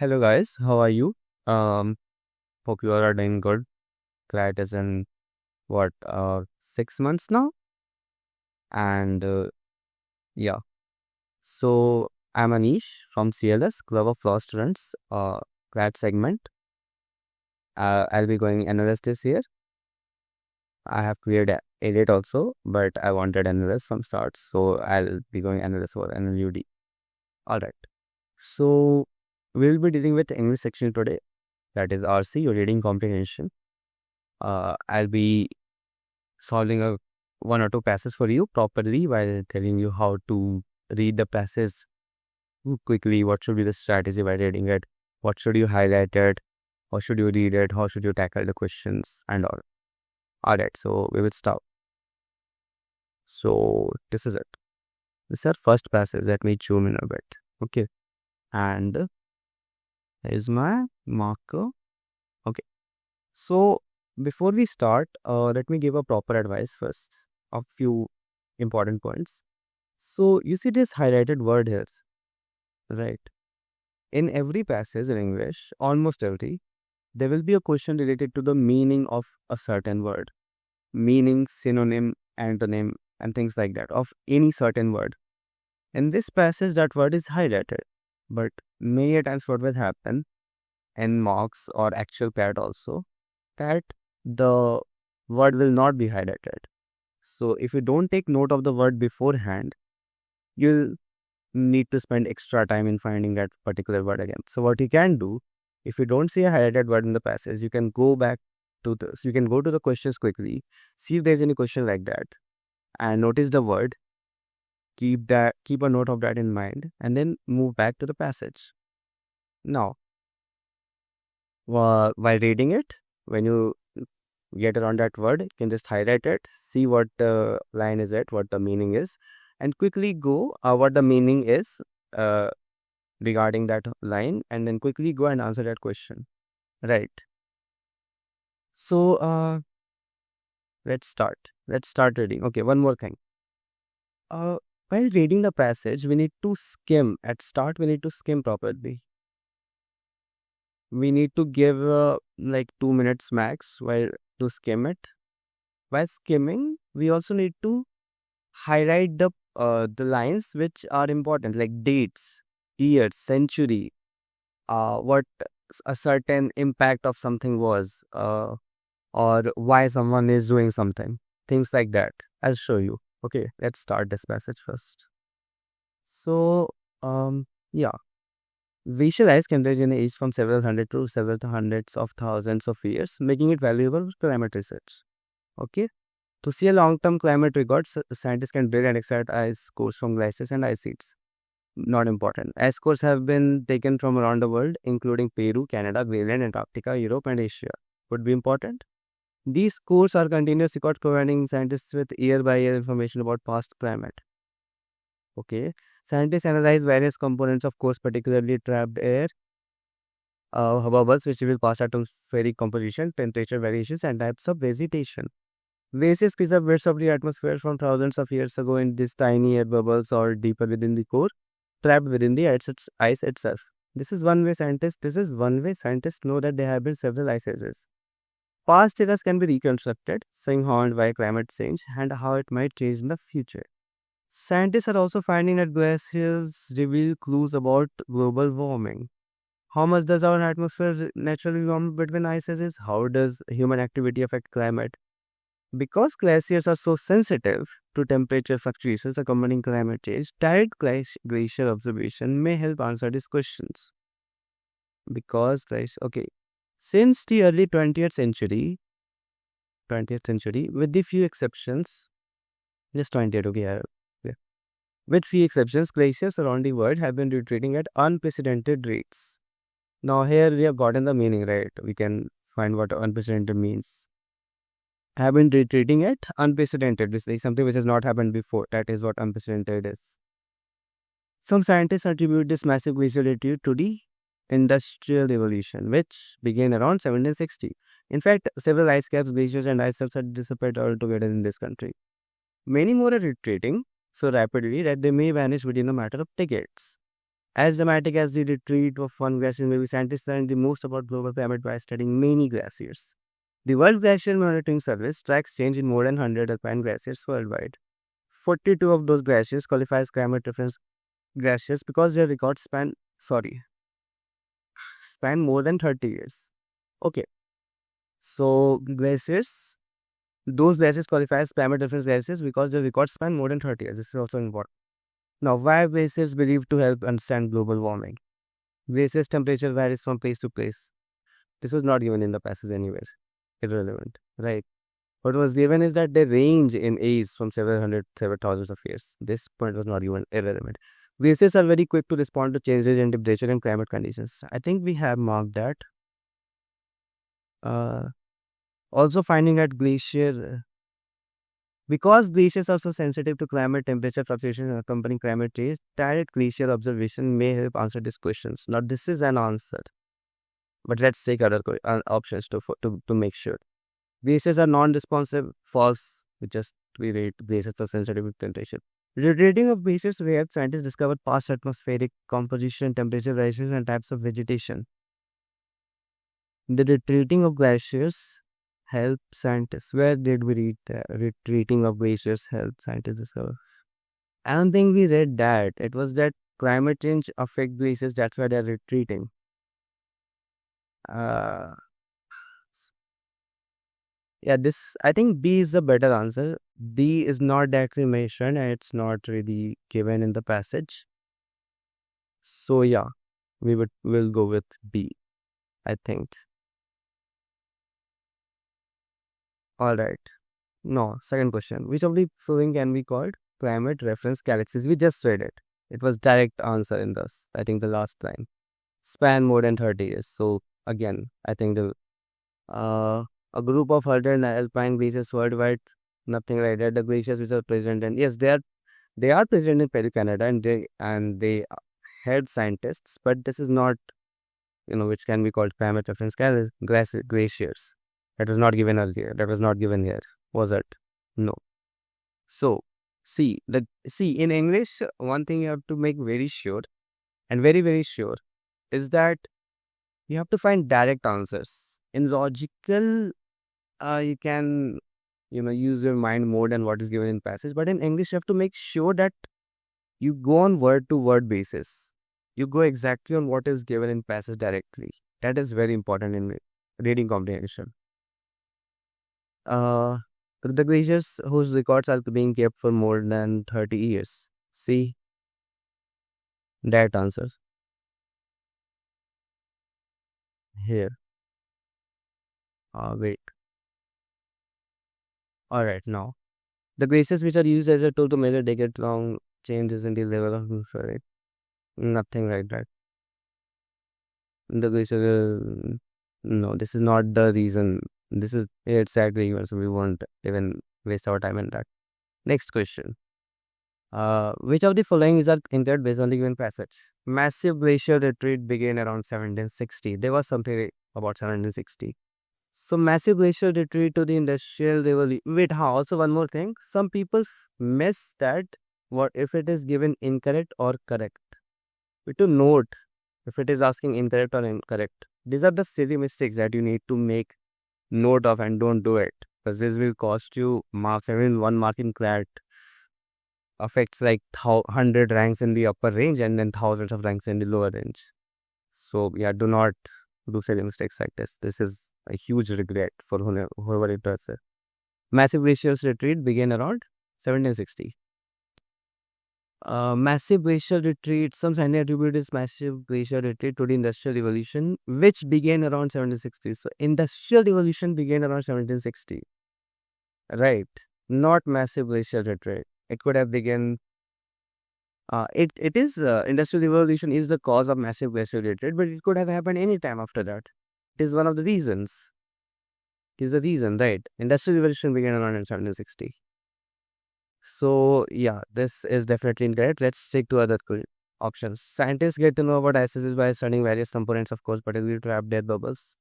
Hello guys, how are you? Um, Hope you all are doing good. CLAT is in 6 months now, and yeah. So I'm Anish from CLS Club of Law Students. CLAT segment. I'll be going NLS this year. I have cleared ADAT also, but I wanted NLS from start, so I'll be going NLS or NLUD. All right. So we'll be dealing with English section today. That is RC, your Reading Comprehension. I'll be solving one or two passages for you properly while telling you how to read the passage quickly. What should be the strategy while reading it? What should you highlight it? How should you read it? How should you tackle the questions and all? Alright, so we will start. So this is it. This is our first passage. Let me zoom in a bit. Okay. And here's my marker. Okay. So before we start, let me give a proper advice first. A few important points. So you see this highlighted word here, right? In every passage in English, almost every, there will be a question related to the meaning of a certain word. Meaning, synonym, antonym, and things like that of any certain word. In this passage, that word is highlighted. But many times what will happen in mocks or actual CLAT also, that the word will not be highlighted. So if you don't take note of the word beforehand, you'll need to spend extra time in finding that particular word again. So what you can do, if you don't see a highlighted word in the passage, you can go back to you can go to the questions quickly, see if there's any question like that, and notice the word. Keep a note of that in mind, and then move back to the passage. Now, while reading it, when you get around that word, you can just highlight it, see what the line is at, what the meaning is, and quickly go what the meaning is regarding that line, and then quickly go and answer that question. Right. So let's start. Let's start reading. Okay, one more thing. While reading the passage, we need to skim. At start, we need to skim properly. We need to give like 2 minutes max while to skim it. While skimming, we also need to highlight the lines which are important, like dates, years, century, what a certain impact of something was, or why someone is doing something, things like that. I'll show you. Okay, let's start this passage first. So, yeah. Visualize conversion age from several hundred to several hundreds of thousands of years, making it valuable for climate research. Okay. To see a long-term climate record, scientists can build and extract ice cores from glaciers and ice sheets. Not important. Ice cores have been taken from around the world, including Peru, Canada, Greenland, Antarctica, Europe, and Asia. Would be important. These cores are continuous records providing scientists with year-by-year information about past climate. Okay. Scientists analyze various components of cores, particularly trapped air, bubbles, which will pass atmospheric composition, temperature variations, and types of vegetation. Glaciers preserve bits of the atmosphere from thousands of years ago in these tiny air bubbles or deeper within the core, trapped within the ice itself. This is one way scientists know that there have been several ice ages. Past eras can be reconstructed, showing how and why climate change and how it might change in the future. Scientists are also finding that glaciers reveal clues about global warming. How much does our atmosphere naturally warm between ice ages? How does human activity affect climate? Because glaciers are so sensitive to temperature fluctuations accompanying climate change, direct glacier observation may help answer these questions. Since the early 20th century, with the few exceptions, just 20th, okay, yeah. With few exceptions, glaciers around the world have been retreating at unprecedented rates. Now here we have gotten the meaning, right? We can find what unprecedented means. Have been retreating at unprecedented. This is something which has not happened before. That is what unprecedented is. Some scientists attribute this massive glacial retreat to the Industrial Revolution, which began around 1760. In fact, several ice caps, glaciers, and ice shelves had disappeared altogether in this country. Many more are retreating so rapidly that they may vanish within a matter of decades. As dramatic as the retreat of one glacier may be, scientists learned the most about global climate by studying many glaciers. The World Glacier Monitoring Service tracks change in more than 100 alpine glaciers worldwide. 42 of those glaciers qualify as climate reference glaciers because their records span more than 30 years. Okay, so those glaciers qualify as climate reference glaciers because their records span more than 30 years. This is also important. Now, why are glaciers believed to help understand global warming? Glaciers' temperature varies from place to place. This was not given in the passage anywhere. Irrelevant, right? What was given is that they range in age from several hundred, several thousands of years. This point was not given, irrelevant. Glaciers are very quick to respond to changes in temperature and climate conditions. I think we have marked that. Uh, Also finding that because glaciers are so sensitive to climate temperature fluctuations and accompanying climate change, direct glacier observation may help answer these questions. Now, this is an answer, but let's take other options to make sure. Glaciers are non-responsive, false. We rate glaciers are sensitive to temperature. The rating of glaciers where scientists discovered past atmospheric composition, temperature variations, and types of vegetation. The retreating of glaciers help scientists. Where did we read that? Retreating of glaciers help scientists discover. I don't think we read that. It was that climate change affect glaciers. That's why they're retreating. Uh, yeah, I think B is the better answer. D is not directly mentioned and it's not really given in the passage. So yeah, we'll go with B, I think. All right. No, second question. Which of the following can be called climate reference galaxies? We just read it. It was direct answer in this. I think the last line. Span more than 30 years. So again, I think a group of 100 alpine glaciers worldwide, nothing like that. The glaciers which are present and yes, they are present in Peru, Canada, and they had scientists, but this is not which can be called climate reference glaciers. That was not given earlier. That was not given here. Was it? No. So, see in English, one thing you have to make very sure and very very sure is that you have to find direct answers. In logical, you can use your mind more than what is given in passage. But in English, you have to make sure that you go on word to word basis. You go exactly on what is given in passage directly. That is very important in reading comprehension. The glaciers whose records are being kept for more than 30 years. See, that answers here. Wait. All right, now. The glaciers which are used as a tool to measure decade-long changes in the level of infrared. Nothing like that. The glacier, no, this is not the reason. This is exactly so we won't even waste our time in that. Next question. Which of the following is incorrect based on the given passage? Massive glacier retreat began around 1760. There was something about 1760. So massive glacier retreat to the industrial revolution. Wait, also one more thing. Some people miss that what if it is given incorrect or correct. We to note if it is asking incorrect or incorrect. These are the silly mistakes that you need to make note of and don't do it. Because this will cost you marks. Even 1 mark in CLAT affects like 100 ranks in the upper range and then thousands of ranks in the lower range. So yeah, do not do silly mistakes like this. This is a huge regret for whoever it does. Massive glaciers retreat began around 1760. Massive glacial retreat. Some scientists attribute this massive glacial retreat to the Industrial Revolution, which began around 1760. So, Industrial Revolution began around 1760. Right. Not massive glacial retreat. It could have begun. It is Industrial Revolution is the cause of massive glacial retreat, but it could have happened any time after that. It is one of the reasons. It is the reason, right? Industrial Revolution began around 1760. So, yeah, this is definitely incorrect. Let's stick to other options. Scientists get to know about ice by studying various components, of course, particularly trapped air bubbles,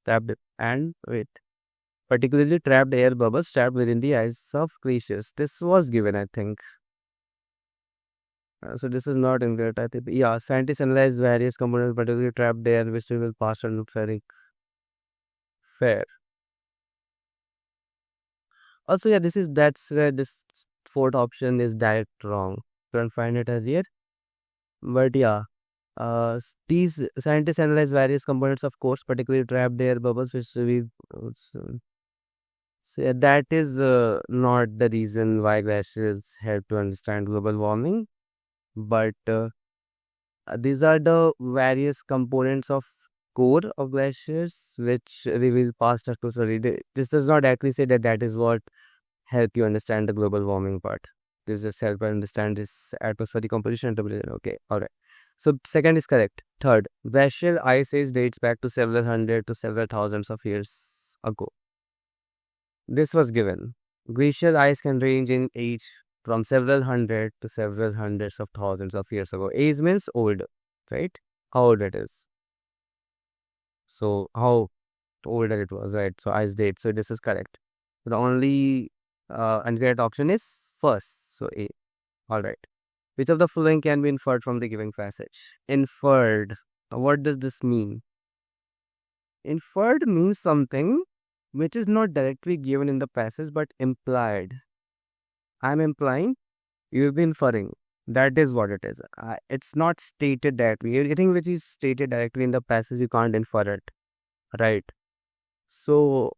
particularly trapped air bubbles trapped within the ice of glaciers. This was given, I think. So this is not incorrect. I think, yeah, scientists analyze various components, particularly trapped air, which will pass and look very fair. Also, yeah, that's where this fourth option is direct wrong. Couldn't find it earlier, but yeah, these scientists analyze various components, of course, particularly trapped air bubbles, which we so yeah, that is not the reason why glaciers help to understand global warming, but these are the various components of core of glaciers which reveal past atmospheric. This does not actually say that that is what help you understand the global warming part. This just help you understand this atmospheric composition and temperature. Okay, all right. So second is correct. Third, glacial ice age dates back to several hundred to several thousands of years ago. This was given. Glacial ice can range in age from several hundred to several hundreds of thousands of years ago. Age means old, right? How old it is. So how older it was, right? So ice date. So this is correct. The only incorrect option is first. So A. All right. Which of the following can be inferred from the given passage? Inferred. What does this mean? Inferred means something which is not directly given in the passage but implied. I am implying, you will be inferring. That is what it is. It's not stated that way. Anything which is stated directly in the passage, you can't infer it. Right. So,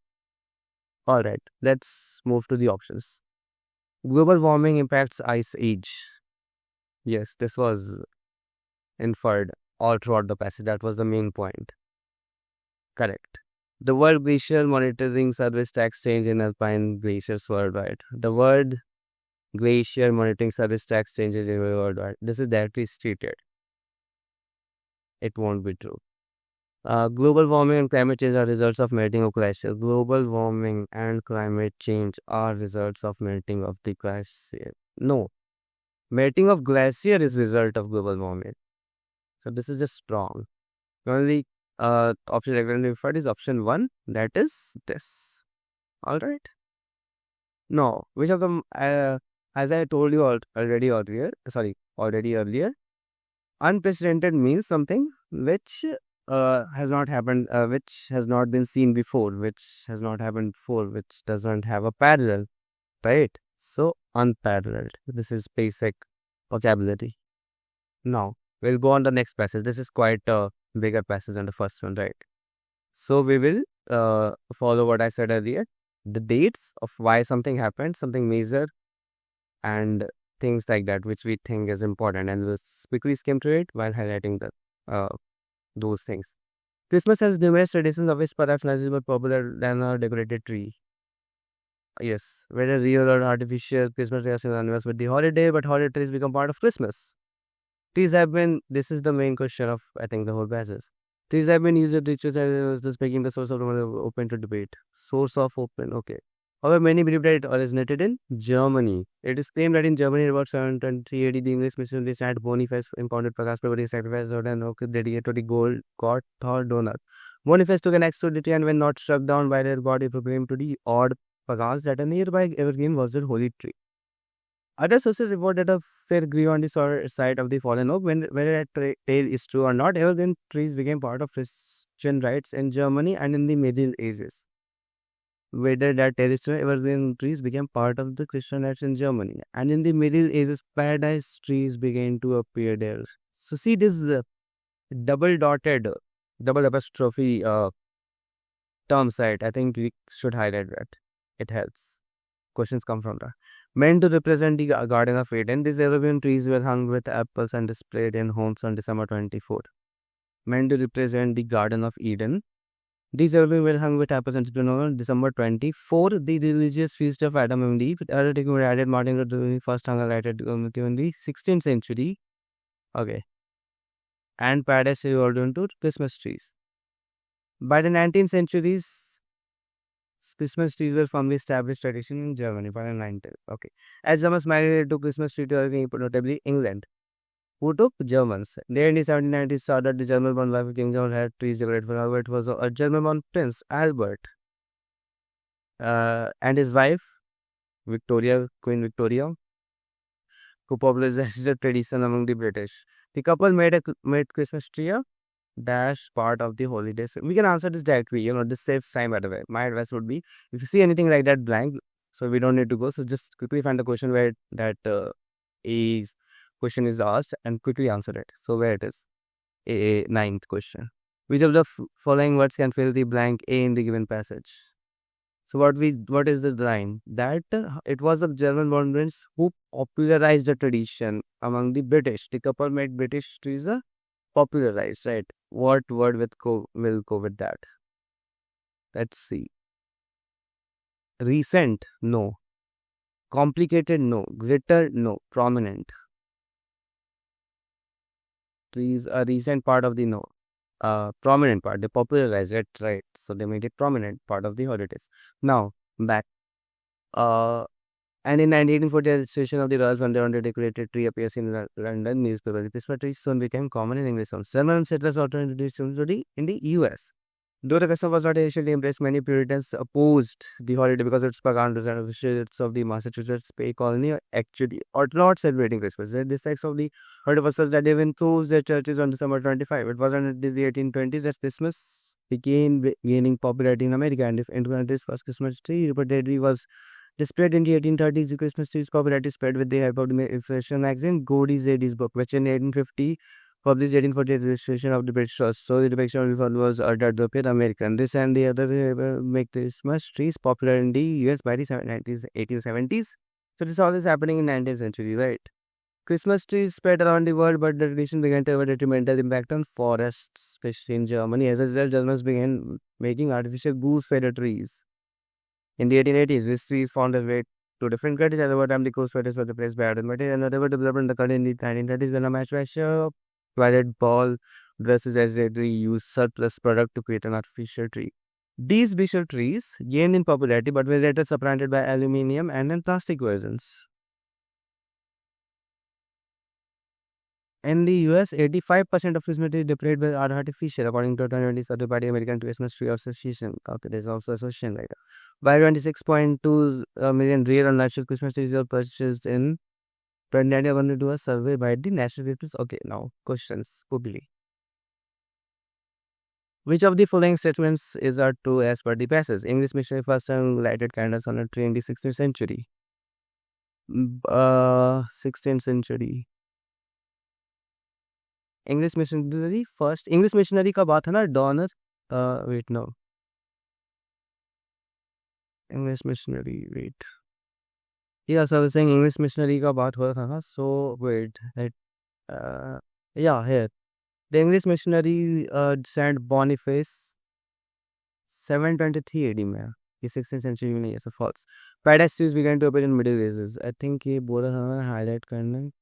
alright, let's move to the options. Global warming impacts ice age. Yes, this was inferred all throughout the passage. That was the main point. Correct. The World Glacier Monitoring Service tracks change in alpine glaciers worldwide. The World Glacier Monitoring Service tracks changes in worldwide. This is directly stated. It won't be true. Global warming and climate change are results of melting of glacier. Global warming and climate change are results of melting of the glacier. No, melting of glacier is result of global warming. So this is just wrong. The only option regularly referred is option 1. That is this. All right. No, which of them? As I told you already earlier. Sorry, already earlier. Unprecedented means something which has not happened, which has not been seen before, which has not happened before, which doesn't have a parallel, right? So, unparalleled. This is basic vocabulary. Now, we'll go on the next passage. This is quite a bigger passage than the first one, right? So, we will follow what I said earlier. The dates of why something happened, something major, and things like that, which we think is important, and we'll quickly skim through it while highlighting the those things. Christmas has numerous traditions of which perhaps none is more popular than a decorated tree. Yes, whether real or artificial, Christmas trees are synonymous with the holiday, but holiday trees become part of Christmas. Trees have been, this is the main question of, I think, the whole passage. Trees have been used in rituals and thus making the source of open to debate. Source of open, okay. However, many believe that it originated in Germany. It is claimed that in Germany, about 723 AD, the English missionary Saint Boniface impounded Pragas Prabhupada sacrifice and dedicated to the gold god Thor donor. Boniface took an axe to the tree and when not struck down by their god, he proclaimed to the odd Pragas that a nearby evergreen was their holy tree. Other sources report that a fir grew on the site of the fallen oak. Whether that tale is true or not, evergreen trees became part of Christian rites in Germany and in the Middle Ages. Whether that terrestrial evergreen trees became part of the Christian rites in Germany. And in the Middle Ages, paradise trees began to appear there. So see this double dotted, double apostrophe term site. I think we should highlight that. It helps. Questions come from that. Meant to represent the Garden of Eden, these evergreen trees were hung with apples and displayed in homes on December 24th. Meant to represent the Garden of Eden. These evergreen were hung with apples and displayed on December 24th. The religious feast of Adam and Eve. Taking were added Martin Luther King first hung lighted in the 16th century. Okay. And paradise evolved into Christmas trees. By the 19th centuries, Christmas trees were firmly established tradition in Germany by the 19th. Okay. As Germans migrated to Christmas tree to notably England. Who took? Germans. There in the 1790s started the German-born wife of King John had trees decorated for her. It was a German-born Prince Albert and his wife Victoria, Queen Victoria, who popularized the tradition among the British. The couple made Christmas tree a dash part of the holidays. We can answer this directly. This saves time, by the way. My advice would be, if you see anything like that blank, so we don't need to go. So just quickly find the question where that is question is asked and quickly answer it. So where it is, ninth question. Which of the following words can fill the blank A in the given passage? So what is the line? That it was the German-born prince who popularized the tradition among the British. The couple made British trees popularized, right? What word will go with that? Let's see. Recent, no. Complicated, no. Glitter, no. Prominent. Trees a recent part of the no. Prominent part. They popularized it, right? So they made it prominent part of the holidays. Now back. And in 1940, the registration of the Royal Frontier decorated tree appears in London newspaper. This tree soon became common in English homes. German settlers also introduced it in the US. Though the custom was not initially embraced, many Puritans opposed the holiday because its pagandas and officials of the Massachusetts Bay Colony actually are not celebrating Christmas. The dislikes of the holiday was such that they even closed their churches on December 25. It was in the 1820s that Christmas began gaining popularity in America, and if Indiana's first Christmas tree reportedly was displayed in the 1830s, the Christmas tree's popularity spread with the help of the illustration magazine Godey's Lady's Book, which in 1850 published 1848 illustration of the British Trust. So the depiction of the fall was uttered to appear American. This and the other make Christmas trees popular in the US by the 1870s. So this all is happening in 19th century, right? Christmas trees spread around the world, but the tradition began to have a detrimental impact on forests, especially in Germany. As a result, Germans began making artificial goose feather trees. In the 1880s, these trees found their way to different countries. At the time, the goose feathers were replaced by other materials, and other development occurred in the 1930s when a manufacturer provided ball dresses as they used surplus product to create an artificial tree. These artificial trees gained in popularity but were later supplanted by aluminium and then plastic versions. In the US, 85% of Christmas trees displayed are artificial, according to a 2020 survey by the American Christmas Tree Association. Okay, there's also association later. By 26.2 million real and natural Christmas trees were purchased in 2019, according to a survey by the National Christmas. Okay, now questions quickly. Which of the following statements is true as per the passage? English missionary first time lighted candles on a tree in the 16th century. 16th century. English missionary first. English missionary का बात है ना Donner. Wait, no. English missionary. Wait. Yeah, so I was saying English missionary का बात हो रहा था. So wait. Yeah, here. The English missionary Saint Boniface 723 AD में. ये 16th century में नहीं है, so false. Paradise trees began to appear in Middle Ages. I think ये बोला था मैंने highlight करना.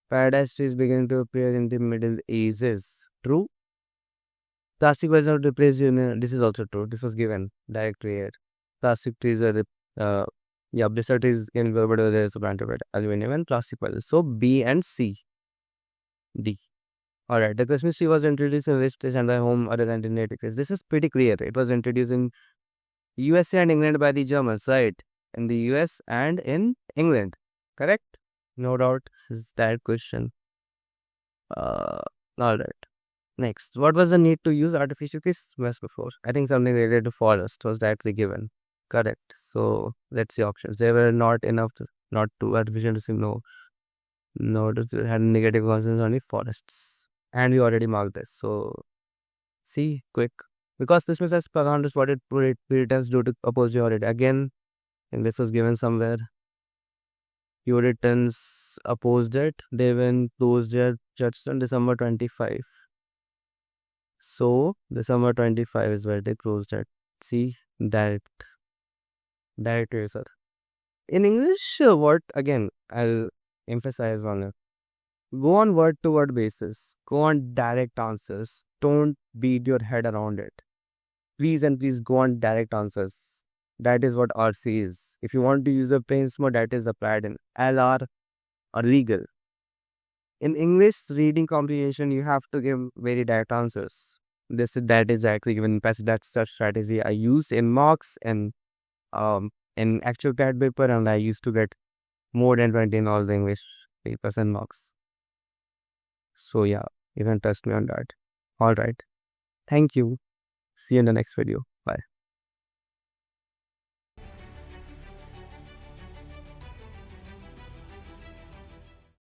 Paradise trees began to appear in the Middle Ages. True. Plastic was not replaced. This is also true. This was given directly here. Plastic trees are blister trees can go, but there is a plant of it. Aluminum and plastic was. So B and C. D. Alright, the Christmas tree was introduced in which place and by home other than the native place. This is pretty clear. It was introduced in USA and England by the Germans, right? In the US and in England. Correct? No doubt. This is that question. Alright. Next, what was the need to use artificial Christmas before? I think something related to forest was directly given. Correct. So let's see options. They were not enough to not to artificial to no. No, it had negative consequences on the forests. And we already marked this. So see, quick. Because Christmas has pagandas, what it Puritans do to oppose the holiday. Again, and this was given somewhere. Puritans opposed it. They even closed their church on December 25. So December 25 is where they closed it. See, direct answer. In English, what again? I'll emphasize on it. Go on word to word basis. Go on direct answers. Don't beat your head around it. Please and please go on direct answers. That is what RC is. If you want to use a plain mode, that is applied in LR or legal. In English reading comprehension, you have to give very direct answers. That is actually given in passage. That's the strategy I used in mocks and in actual CLAT paper, and I used to get more than 20 in all the English papers and marks. So yeah, you can trust me on that. All right. Thank you. See you in the next video.